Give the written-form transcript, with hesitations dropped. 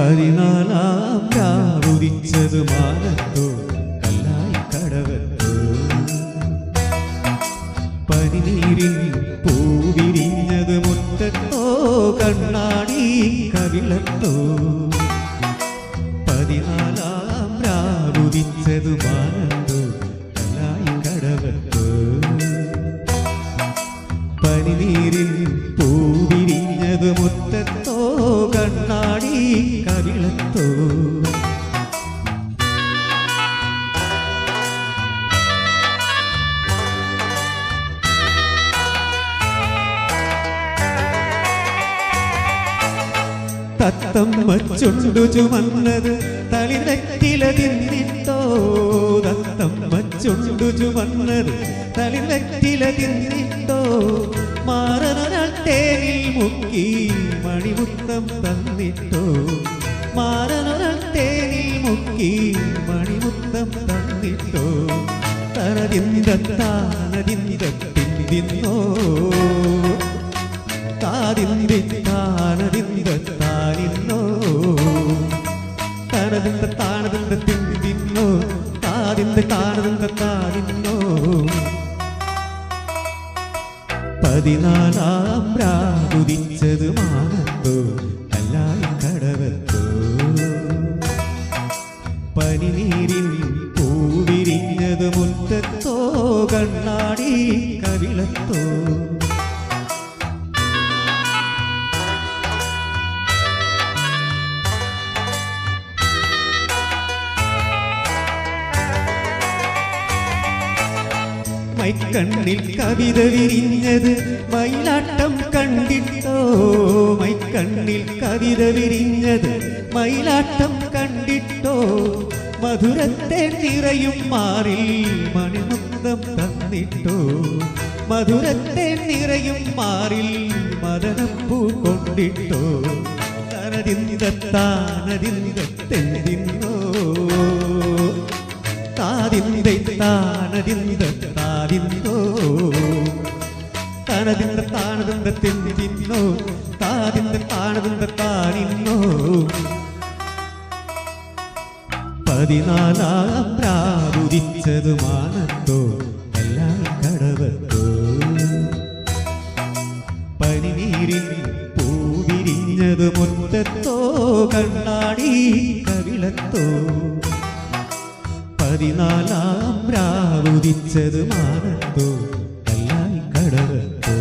പതിനാലാം രാവുദിച്ചത് മാനത്തോ കല്ലായി കടവത്തോ പനിനീരിൽ പൂവിരിഞ്ഞത് മുറ്റത്തോ കണ്ണാടി കവിളത്തോ പതിനാലാം രാവുദിച്ചത് മാനത്തോ കല്ലായി കടവത്തോ പനിനീരിൽ പൂവിരിഞ്ഞത് മുറ്റത്തോ കണ്ണാടി കവിളത്തോ തത്തമ്മ ചുണ്ടു ചുമന്നത് തളിരക്കില തിന്നിട്ടോ തത്തമ്മ ചുണ്ടു ചുമന്നത് തളിരക്കില തിന്നിട്ടോ മാറനൊരാൾ തേനിൽ മുക്കി മണിമുത്തം തന്നിട്ടോ മാറനൊരാൾ തേനിൽ മുക്കി മണിമുത്തം തന്നിട്ടോ തനതിന്തത്താനതിന്തത്തിന്തിന്നോ താതിന്തിത്താനതിന്തത്താനിന്നോ തനതിന്തത്താനതിന്തത്തിന്തിന്നോ താതിന്തത്താനതിന്തത്താനിന്നോ പതിനാലാം രാവുദിച്ചത് മാനത്തോ കല്ലായി കടവത്തോ പനിനീരിൽ പൂവിരിഞ്ഞത് മുറ്റത്തോ കണ്ണാടി കവിളത്തോ മൈക്കണ്ണിൽ കവിത വിരിഞ്ഞത് മയിലാട്ടം കണ്ടിട്ടോ മൈക്കണ്ണിൽ കവിത വിരിഞ്ഞത് മയിലാട്ടം കണ്ടിട്ടോ മധുരത്തെ നിറയും മാറിൽ മണിമുത്തം തന്നിട്ടോ മധുരത്തെ നിറയും മാറിൽ മദനപ്പൂ കൊണ്ടിട്ടോ തനതിന്തത്താനതിന്തത്തെന്തിന്നോ താതിന്തത്താനതിന്തത്താനിന്നോ തനതിന്തത്താനതിന്തത്തെന്തിന്നോ താതിന്തത്താനതിന്തത്താനിന്നോ പതിനാലാം രാവുദിച്ചത് മാനത്തോ കല്ലായി കടവത്തോ പനിനീരിൽ പൂവിരിഞ്ഞത് മുറ്റത്തോ കണ്ണാടി കവിളത്തോ പതിനാലാം രാവുദിച്ചത് മാനത്തോ കല്ലായി കടവത്തോ